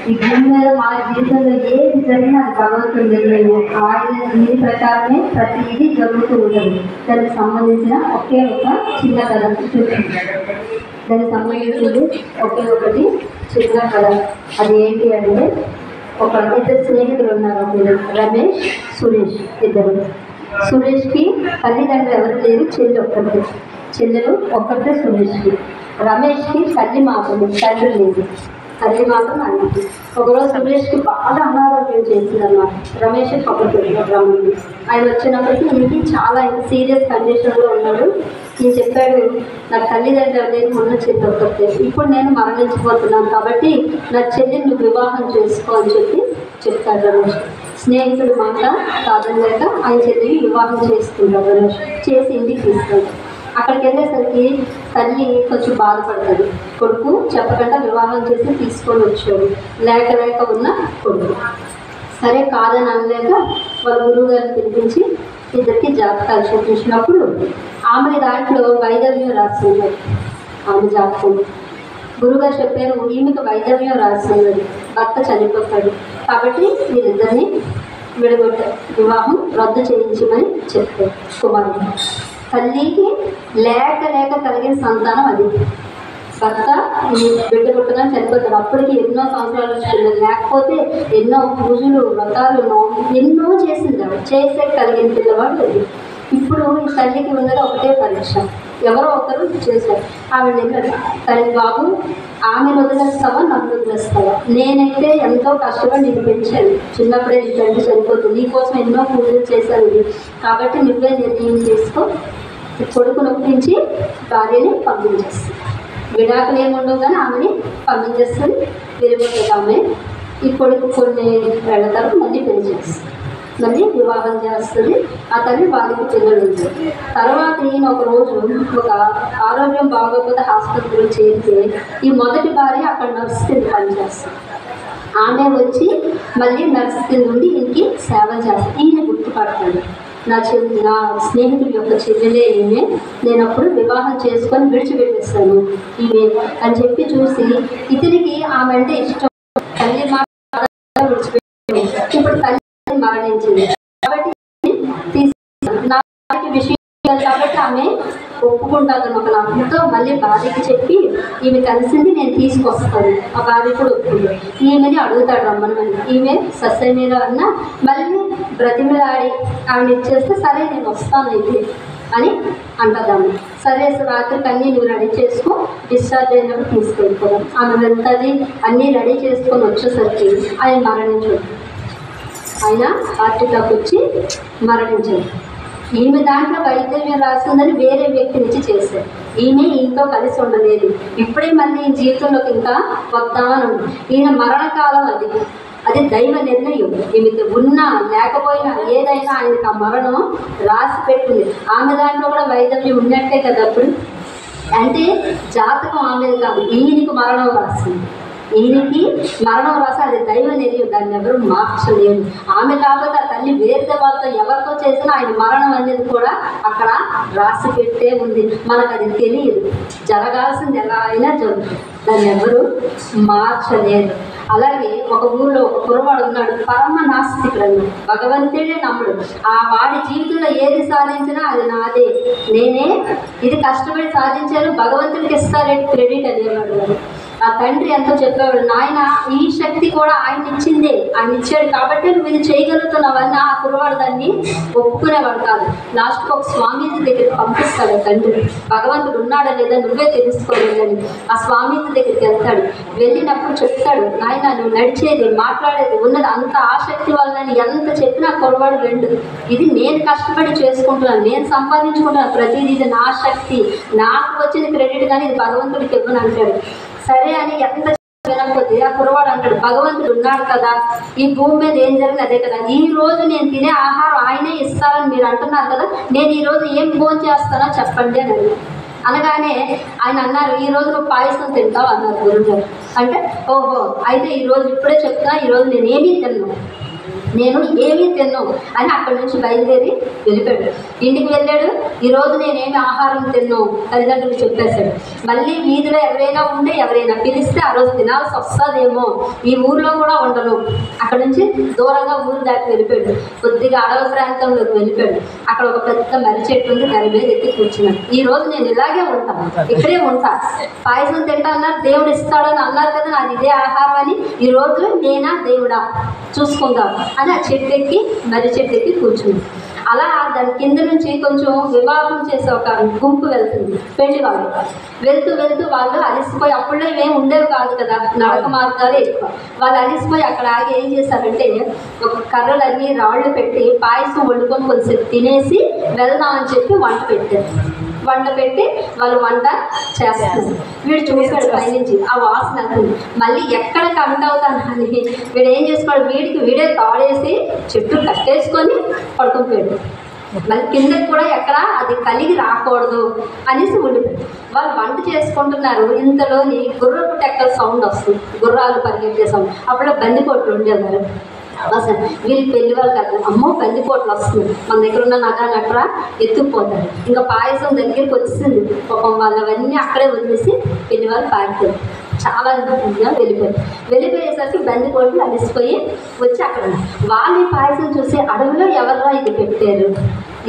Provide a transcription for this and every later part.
ఈ భూమి మీద మన జీవితంలో ఏది జరిగినా అది భగవంతుడు లేదు. ఆయన దీని ప్రకారమే ప్రతిదీ జరుగుతూ ఉంటుంది. దానికి సంబంధించిన ఒకే ఒక చిన్న కథ దానికి సంబంధించింది ఒకే ఒకటి చిన్న కథ. అది ఏంటి అంటే, ఇద్దరు స్నేహితులు ఉన్నారు. రమేష్, సురేష్. ఇద్దరు. సురేష్కి తల్లిదండ్రులు ఎవరు లేరు, చెల్లెలు ఒక్కటే సురేష్కి. రమేష్కి తల్లి మాత్రం, తండ్రి లేదు, తల్లి మాత్రం అన్నది. ఒకరోజు సురేష్కి బాగా అనారోగ్యం చేసిందన్నమాట. రమేష్ పక్కకి రమ్మంది. ఆయన వచ్చినప్పటికీ ఇంటికి చాలా సీరియస్ కండిషన్లో ఉన్నాడు. నేను చెప్పాడు, నాకు తల్లిదండ్రులు లేదు, మొన్న చెల్లి ఒక్కతే, ఇప్పుడు నేను మరణించిపోతున్నాను కాబట్టి నా చెల్లిని నువ్వు వివాహం చేసుకో అని చెప్తాడు రమేష్. స్నేహితుడు మాట కాదనలేక ఆయన చెల్లిని వివాహం చేసుకుంటాడు రమేష్. చేసి ఇంటికి తీసుకెళ్తాడు. అక్కడికి వెళ్ళేసరికి తల్లి కొంచెం బాధపడుతుంది. కొడుకు చెప్పకుండా వివాహం చేసి తీసుకొని వచ్చాడు, లేక ఉన్న కొడుకు. సరే కాదని అనలేక వాళ్ళ గురువు గారిని పిలిపించి ఇద్దరికి జాతకాలు చూపించినప్పుడు ఆమె దాంట్లో వైదవ్యం రాస్తున్నారు. ఆమె జాతకం గురువుగారు చెప్పారు, ఈమెకు వైదవ్యం రాస్తున్నది, భర్త చనిపోతాడు కాబట్టి వీరిద్దరిని వివాహం రద్దు చేయించమని చెప్పారు కుమారుడు. తల్లికి లేక కలిగిన సంతానం అది. భర్త బిడ్డ పుట్టగా చనిపోతాడు. అప్పటికి ఎన్నో సంవత్సరాలు వచ్చింది, లేకపోతే ఎన్నో పూజలు వ్రతాలు ఎన్నో చేసింది. చేసే కలిగిన పిల్లవాడు అది. ఇప్పుడు ఈ తల్లికి ఉన్నది ఒకటే పరీక్ష. ఎవరో ఒకరు చేశారు. ఆవిడ వెళ్ళాడు, తల్లి బాబు ఆమెను వదిలేస్తావా, నన్ను వదిలేస్తావా? నేనైతే ఎంతో కష్టపడి నేను పెంచాను. చిన్నప్పుడే నీ తండ్రి చనిపోతుంది, నీకోసం ఎన్నో పూజలు చేశాను కాబట్టి నువ్వే నిర్ణయం చేసుకో. కొడుకు నొప్పించి భార్యని పంపించేస్తుంది. విడాకులు ఏముండవు కానీ ఆమెని పంపించేస్తుంది. వెళ్ళిపోతుంది ఆమె. ఈ కొడుకు కొన్ని వేళ తర్వాత మళ్ళీ పెళ్లి చేస్తుంది, మళ్ళీ వివాహం చేస్తుంది. ఆ తల్లి వాళ్ళకి పిల్లలు ఉంటుంది. తర్వాత ఈయన ఒక రోజు ఒక ఆరోగ్యం బాగోకపోతే హాస్పిటల్లో చేరితే ఈ మొదటి భార్య అక్కడ నర్సు కింద పనిచేస్తుంది. ఆమె వచ్చి మళ్ళీ నర్సు కింద ఉండి ఈయనకి సేవ చేస్తుంది. ఈయన గుర్తుపడతాడు, నా స్నేహితుడి యొక్క చెల్లెలే ఈమె, నేను అప్పుడు వివాహం చేసుకొని విడిచిపెట్టేస్తాను ఈమె అని చెప్పి చూసి ఇతనికి ఆమె అంటే ఇష్టం. తల్లి మాట విడిచిపెట్టాను, ఇప్పుడు తల్లి మరణించింది కాబట్టి విషయం కాబట్టి ఆమె ఒప్పుకుంటాను ఒక నమ్మకంతో మళ్ళీ భార్యకి చెప్పి ఈమె కలిసింది నేను తీసుకొస్తాను. ఆ భార్య కూడా ఒప్పుకుంటాడు. ఈమెని అడుగుతాడు రమ్మని. ఈమె సస్య మీద అన్న మళ్ళీ బ్రతిమలాడి ఆమెను ఇచ్చేస్తే సరే నేను వస్తాను అయితే అని అంటదాము. సరే రాత్రికి అన్నీ నువ్వు రెడీ చేసుకో, డిశ్చార్జ్ అయినప్పుడు తీసుకెళ్ళిపోదాం. ఆమె వెళ్తుంది. అన్నీ రెడీ చేసుకొని వచ్చేసరికి ఆయన మరణించాడు. ఆయన హార్ట్ అటాక్ వచ్చి మరణించాడు. ఈమె దాంట్లో వైద్యం రాసిందని వేరే వ్యక్తి నుంచి చేశారు. ఈయనతో కలిసి ఉండలేదు. ఇప్పుడే మళ్ళీ ఈ జీవితంలోకి ఇంకా వద్దామని ఈయన మరణకాలం అది దైవ నిర్ణయం. ఈమెకి ఉన్నా లేకపోయినా ఏదైనా ఆయనకు ఆ మరణం రాసి పెట్టింది. ఆమె దాంట్లో కూడా వైద్యం ఉన్నట్టే కదా. అప్పుడు అంటే జాతకం ఆమెది కాదు, ఈయనకి మరణం రాసింది. ఈయనకి మరణం రాసి అది దైవ నిర్ణయం, దాన్ని ఎవరు మార్చలేరు. ఆమె కాకపోతే ఆ తల్లి వేరే వాళ్ళతో ఎవరితో చేసినా ఆయన మరణం అనేది కూడా అక్కడ రాసి పెట్టే ఉంది. మనకు అది తెలియదు. జరగాల్సింది ఎలా అయినా జరుగుతుంది, దాన్ని ఎవరు మార్చలేరు. అలాగే ఒక ఊళ్ళో ఒక కుర్రవాడు ఉన్నాడు, పరమ నాస్తికుడు, భగవంతుడే నమ్ముడు. ఆ వాడి జీవితంలో ఏది సాధించినా అది నాదే, నేనే ఇది కష్టపడి సాధించాను, భగవంతుడికి ఇస్తారేంటి క్రెడిట్ అనేవాడు. ఆ తండ్రి ఎంతో చెప్పేవాడు, నాయన ఈ శక్తి కూడా ఆయన ఇచ్చిందే, ఆయన ఇచ్చాడు కాబట్టి నువ్వు ఇది చేయగలుగుతున్నావని. ఆ కుర్రవాడు దాన్ని ఒప్పుకునేవాడు కాదు. లాస్ట్కి ఒక స్వామీజీ దగ్గరికి పంపిస్తాడు తండ్రి. భగవంతుడు ఉన్నాడా లేదా నువ్వే తెలుసుకోలేదని. ఆ స్వామీజీ దగ్గరికి వెళ్తాడు. వెళ్ళినప్పుడు చెప్తాడు, నాయన నువ్వు నడిచేది మాట్లాడేది ఉన్నది అంత ఆసక్తి వల్లని ఎంత చెప్పినా కుర్రవాడు వెళ్ళు, ఇది నేను కష్టపడి చేసుకుంటున్నాను, నేను సంపాదించుకుంటున్నాను, ప్రతిదీ ఇది నా శక్తి, నాకు వచ్చిన క్రెడిట్ కానీ ఇది భగవంతుడికి ఇవ్వను అంటాడు. సరే అని ఎంత వినకపోతే ఆ కుర్రవాడు అంటాడు, భగవంతుడు ఉన్నాడు కదా, ఈ భూమి మీద ఏం జరిగింది అదే కదా, ఈ రోజు నేను తినే ఆహారం ఆయనే ఇస్తారని మీరు అంటున్నారు కదా, నేను ఈరోజు ఏం భోజనం చేస్తానో చెప్పండి అని అనగానే ఆయన అన్నారు, ఈ రోజు నువ్వు పాయసం తింటావు అన్నారు గురువుగారు. అంటే ఓహో అయితే ఈరోజు ఇప్పుడే చెప్తా, ఈరోజు నేనేమీ తిన్నాను, నేను ఏమీ తిన్ను అని అక్కడి నుంచి బయలుదేరి వెళ్ళిపోయాడు. ఇంటికి వెళ్ళాడు. ఈరోజు నేనేమి ఆహారం తిన్ను తల్లిదండ్రులు చెప్పేశాడు. మళ్ళీ వీధిలో ఎవరైనా ఉంటే ఎవరైనా పిలిస్తే ఆ రోజు తినాల్సి వస్తుందేమో, ఈ ఊర్లో కూడా ఉండను. అక్కడ నుంచి దూరంగా ఊరు దాటి వెళ్ళిపోయాడు. కొద్దిగా అడవి ప్రాంతంలోకి వెళ్ళిపోయాడు. అక్కడ ఒక పెద్ద మర్రి చెట్టు ఉంది, దాని మీద ఎక్కి కూర్చున్నాడు. ఈ రోజు నేను ఇలాగే ఉంటాను, ఇక్కడే ఉంటా. పాయసం తింటా అన్నారు, దేవుడు ఇస్తాడని అన్నారు కదా, నాది ఇదే ఆహారం అని. ఈ రోజు నేనా దేవుడా చూసుకుందాం అని ఆ చెట్టు ఎక్కి మర్రి చెట్టు ఎక్కి కూర్చుంది. అలా దాని కింద నుంచి కొంచెం వివాహం చేసే ఒక గుంపు వెళ్తుంది, పెళ్లి వాళ్ళు. వెళ్తూ వెళ్తూ వాళ్ళు అలిసిపోయి, అప్పుడే ఏమి ఉండేవి కాదు కదా, నడక మార్గాలే ఎక్కువ. వాళ్ళు అలిసిపోయి అక్కడ ఆగి ఏం చేశారంటే ఒక కర్రలన్నీ రాళ్ళు పెట్టి పాయసం వండుకొని కొంచెం తినేసి వెళ్దామని చెప్పి వంట పెట్టారు. వంట పెట్టి వాళ్ళు వంట చేస్తారు. వీడు చూశాడు పైనుంచి ఆ వాసన అవుతుంది. మళ్ళీ ఎక్కడ కంట అవుతానని వీడు ఏం చేసుకోడు, వీడే తాడేసి చెట్టు కట్టేసుకొని పడుకుంటాడు. మళ్ళీ కిందకి కూడా ఎక్కడ అది కలిగి రాకూడదు అనేసి ఉండిపోయాడు. వాళ్ళు వంట చేసుకుంటున్నారు. ఇంతలోని గుర్రపు టెక్కల సౌండ్ వస్తుంది, గుర్రాలు పరిగెట్టే సౌండ్. అప్పుడు బందిపోట్లు ఉండేవారు. అసలు వీళ్ళు పెళ్లి వాళ్ళు కదా, అమ్మో బందిపోట్లు వస్తుంది, మన దగ్గర ఉన్న నగలు అట్రా ఎత్తుకుపోతారు. ఇంకా పాయసం దగ్గరికి వచ్చింది. పాపం వాళ్ళవన్నీ అక్కడే వదిలేసి పెళ్లి వాళ్ళు పారిపోయారు. చాలా వెళ్ళిపోయేసరికి బందిపోట్లు అలిసిపోయి వచ్చి అక్కడ వాళ్ళు పాయసం చూసి, అడవిలో ఎవరో ఇది పెట్టారు,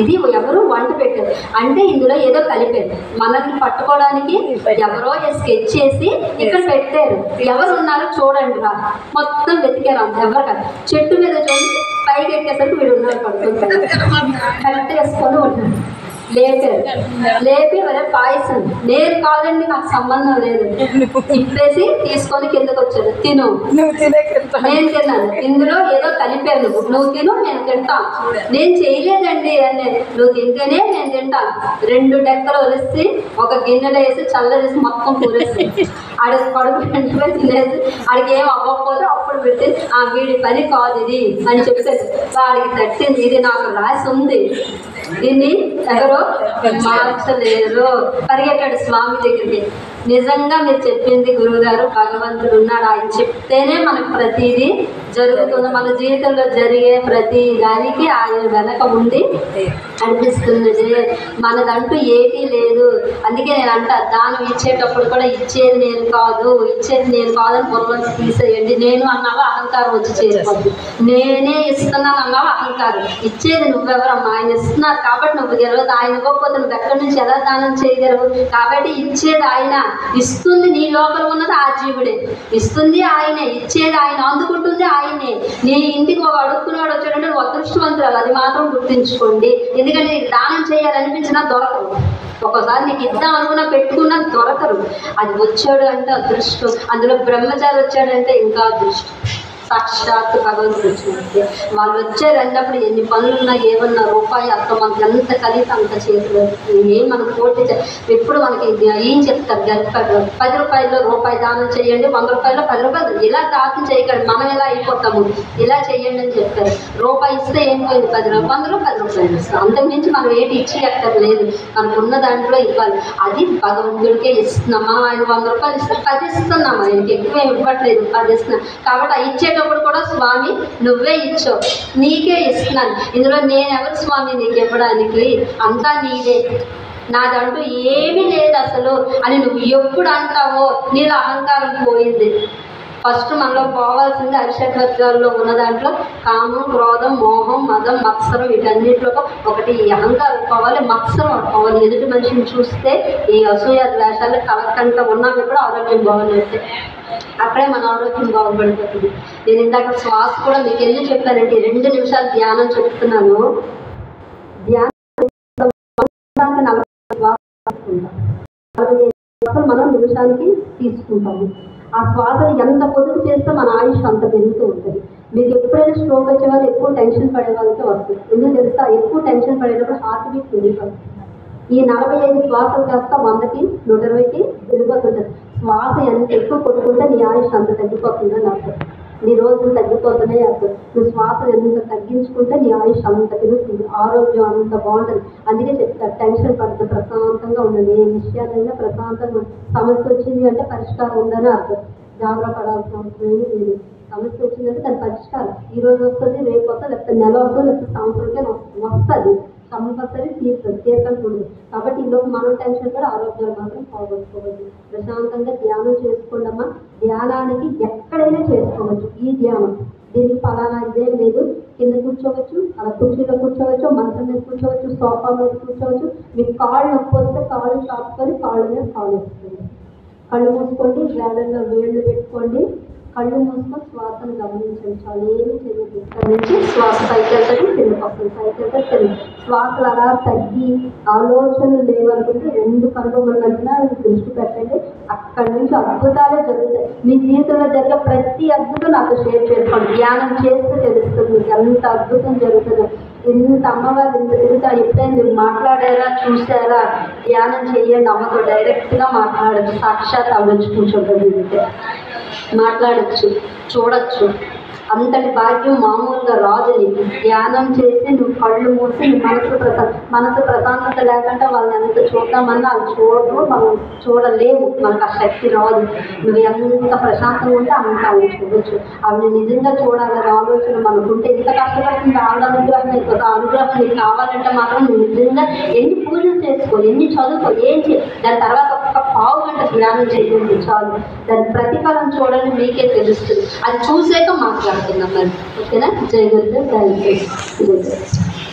ఇది ఎవరు వంట పెట్టారు అంటే ఇందులో ఏదో కలిపారు, మనల్ని పట్టుకోవడానికి ఎవరో స్కెచ్ చేసి ఇక్కడ పెట్టారు, ఎవరు ఉన్నారో చూడండి రా. మొత్తం వెతికారు, అంత ఎవరు కాదు. చెట్టు మీద చూసి పైకి ఎక్కేసరికి వీడు ఉన్నారు, పడుకుంటారు, కరెక్ట్ వేసుకొని ఉంటారు. లేపి వరే పాయసం, నేను కాదండి నాకు సంబంధం లేదు, ఇప్పేసి తీసుకొని కిందకు వచ్చాడు. తిను, నేను తిన్నాను, ఇందులో ఏదో కలిపాను, నువ్వు తిను నేను తింటాను. నేను చేయలేదండి అని, నువ్వు తింటేనే నేను తింటాను. 2 డెక్కలు వలిసి ఒక గిన్నెలో వేసి చల్లరేసి మొత్తం కూరేసి ఆడికి కడుపు వెంటనే తినేసి, ఆడికి ఏం అవ్వకపోతే అప్పుడు పెట్టి వీడి పని కాదు ఇది అని చెప్పేసి వాడికి తట్టింది. ఇది నాకు రాసి ఉంది, దీన్ని ఎవరో మార్చలేరు. పరిగెట్టాడు స్వామి దగ్గరికి. నిజంగా మీరు చెప్పింది గురువుగారు, భగవంతుడు ఉన్నాడు, ఆయన చెప్తేనే మనకు ప్రతిదీ జరుగుతుంది. మన జీవితంలో జరిగే ప్రతి దానికి ఆయన వెనక ఉండి అనిపిస్తున్నది. మనదంటూ ఏదీ లేదు. అందుకే నేను అంటా, దానం ఇచ్చేటప్పుడు కూడా ఇచ్చేది నేను కాదు అని బుర్రలోంచి తీసేయండి. నేను అన్నావా అహంకారం వచ్చి చేరిపోద్ది. నేనే ఇస్తున్నాను అన్నావా అహంకారం. ఇచ్చేది నువ్వెవరమ్మా, ఆయన ఇస్తున్నారు కాబట్టి నువ్వు గెలవదు. ఆయన ఇవ్వకపోతే నువ్వు ఎక్కడి నుంచి ఎలా దానం చేయగలవు? కాబట్టి ఇచ్చేది ఆయన, ఇస్తుంది నీ లోపల ఉన్నది ఆ జీవుడే, ఇస్తుంది ఆయనే, ఇచ్చేది ఆయన, అందుకుంటుంది ఆయనే. నీ ఇంటికి ఒక అడుక్కున్నాడు వచ్చాడంటే నువ్వు అదృష్టవంతురాలు, అది మాత్రం గుర్తుంచుకోండి. ఎందుకంటే నీకు దానం చేయాలనిపించినా దొరకదు. ఒకసారి నీకు ఇద్దాం అనుకున్నా పెట్టుకున్నా దొరకరు. అది వచ్చాడు అంటే అదృష్టం. అందులో బ్రహ్మచారి వచ్చాడంటే ఇంకా అదృష్టం. సాక్షాత్తు భగవంతుడు వచ్చినట్టే. వాళ్ళు వచ్చారు అన్నప్పుడు ఎన్ని పనులున్నా ఏమన్నా రూపాయి అర్థం మనకి ఎంత కలిసి అంత చేతిలో ఏం మనకు పోటీ. ఎప్పుడు మనకి ఏం చెప్తారు, గెలుపుతారు. 10 రూపాయల్లో రూపాయి దానం చేయండి, 100 రూపాయల్లో 10 రూపాయలు ఇలా దానం చేయగలరు. మనం ఎలా అయిపోతాము, ఇలా చేయండి అని చెప్తారు. రూపాయి ఇస్తే ఏం పోయింది, 10 రూపాయలు 10 రూపాయలు ఇస్తాం. అంతకుమించి మనం ఏంటి ఇచ్చి ఎక్కడ లేదు, మనకు ఉన్న దాంట్లో ఇవ్వాలి. అది భగవంతుడికే ఇస్తున్నామా. ఆయన 100 రూపాయలు ఇస్తే 10 ఇస్తున్నామా, ఆయనకి ఎక్కువ ఇవ్వట్లేదు, 10 ఇస్తున్నాం. కాబట్టి ఆ ఇచ్చేటప్పుడు కూడా స్వామి నువ్వే ఇచ్చావు, నీకే ఇస్తున్నాను, ఇందులో నేనెవరు స్వామి నీకు ఇవ్వడానికి, అంతా నీదే, నాదంటూ ఏమీ లేదు అసలు అని నువ్వు ఎప్పుడు అంటావో నీలో అహంకారం పోయింది. ఫస్ట్ మనలో పోవాల్సింది అరిషడ్వర్గాల్లో ఉన్న దాంట్లో కామం, క్రోధం, మోహం, మదం, మత్సరం, వీటన్నిటిలో ఒకటి ఈ అహంకారం పోవాలి, మత్సరం పోవాలి. ఎదుటి మనిషిని చూస్తే ఈ అసూయ ద్వేషాలు కలకంట ఉన్నవి కూడా ఆరోగ్యం బాగున్నట్టే. అక్కడే మన ఆరోగ్యం బాగుపడిపోతుంది. నేను ఇందాక శ్వాస కూడా మీకు ఎందుకు చెప్పానంటే 2 నిమిషాలు ధ్యానం చెప్తున్నాను. ధ్యానం మనం నిమిషానికి తీసుకుంటాము. ఆ శ్వాసను ఎంత పొదుపు చేస్తే మన ఆయుష్ అంత పెరుగుతూ ఉంటుంది. మీకు ఎప్పుడైనా స్ట్రోక్ వచ్చే వాళ్ళు ఎక్కువ టెన్షన్ పడే వాళ్ళకే వస్తుంది. ఎందుకు తెలుసా, ఎక్కువ టెన్షన్ పడేటప్పుడు హార్ట్ బీట్ పెరిగిపోతుంది. ఈ 45 శ్వాసలు కాస్త 100కి 120కి వెళ్ళిపోతుంటుంది. శ్వాస ఎంత ఎక్కువ కొట్టుకుంటే నీ ఆయుష్ అంత తగ్గిపోతుందని అర్థం. నీ రోజులు తగ్గిపోతున్నాయి అర్థం. నువ్వు శ్వాస ఎంత తగ్గించుకుంటే నీ ఆయుష్ అంత పెరుగుతుంది, ఆరోగ్యం అంత బాగుంటుంది. అందుకే చెప్తారు, టెన్షన్ పడుతూ ప్రశాంతంగా ఉండండి. ఏ విషయాలైనా ప్రశాంతంగా, సమస్య వచ్చింది అంటే పరిష్కారం ఉందని అర్థం. జాగ్రత్త పడాల్సిన అవసరం లేదు. సమస్య వచ్చిందంటే దాని పరిష్కారం ఈ రోజు వస్తుంది, రేపు వస్తుంది, లేకపోతే నెల వస్తుంది, లేకపోతే సంవత్సరంకే వస్తుంది, కంపల్సరీ తీర్చకూడదు. కాబట్టి ఈలోపు మనం టెన్షన్ కూడా ఆరోగ్యాలు మాత్రం పోగొట్టుకోవద్దు. ప్రశాంతంగా ధ్యానం చేసుకోండమ్మా. ధ్యానానికి ఎక్కడైనా చేసుకోవచ్చు ఈ ధ్యానం. దీనికి ఫలానా ఇదేం లేదు. కింద కూర్చోవచ్చు, అలా కుర్చీలో కూర్చోవచ్చు, మంచం మీద కూర్చోవచ్చు, సోఫా మీద కూర్చోవచ్చు. మీకు కాళ్ళు నొప్పి వస్తే కాళ్ళు చాపుకొని కాళ్ళ మీద కాళ్ళు వేసుకోండి. కళ్ళు మూసుకోండి, వేళ్ళల్లో వేళ్ళు పెట్టుకోండి. కళ్ళు మూసుకొని శ్వాసను గమనించండి. చాలా ఏమి చేయదు. ఇక్కడ నుంచి శ్వాస పైకి వెళ్తుంది, కిందకి వస్తుంది, పైకి వెళ్తుంది, కింద. శ్వాసలు అలా తగ్గి ఆలోచనలు లేవనుకుంటే 2 కనుబొమ్మల మధ్యన దృష్టి పెట్టండి. అక్కడి నుంచి అద్భుతాలే జరుగుతాయి. మీ జీవితంలో జరిగే ప్రతి అద్భుతం నాకు షేర్ చేసుకోండి. ధ్యానం చేస్తే తెలుస్తుంది మీకు ఎంత అద్భుతం జరుగుతుందో. ఎంత అమ్మవారు ఎంత తిరుగుతారు. ఎప్పుడైనా మీరు మాట్లాడారా, చూసారా? ధ్యానం చేయండి. అమ్మతో డైరెక్ట్గా మాట్లాడచ్చు. సాక్షాత్ అవ్వచ్చు, కూర్చోబెట్టి మాట్లాడచ్చు, చూడొచ్చు. అంతటి భాగ్యం మామూలుగా రాదు నీకు. ధ్యానం చేసి నువ్వు కళ్ళు మూసి నీ మనసు ప్రశాంతత లేకుండా వాళ్ళని ఎంత చూద్దామన్నా అది చూడరు, మనం చూడలేము, మనకు ఆ శక్తి రాదు. నువ్వు ఎంత ప్రశాంతంగా ఉంటే అంత అవి చూడొచ్చు. అవి నిజంగా చూడాలని ఆలోచన మనకుంటే ఎంత కష్టపడుతుంది. ఆవిడ అనుగ్రహం అయిపోతుంది. ఆ అనుగ్రహం నీకు కావాలంటే మాత్రం నువ్వు నిజంగా ఎన్ని పూజలు చేసుకో, ఎన్ని చదువుకో, ఏం చేయి, దాని తర్వాత ఒక్క పావు గంట ధ్యానం చేయండి చాలు. దాని ప్రతిఫలం చూడండి, మీకే తెలుస్తుంది. అది చూసాక మాట్లాడుతున్నాం మరి. ఓకేనా? జై గురుదేవ్. Thank you.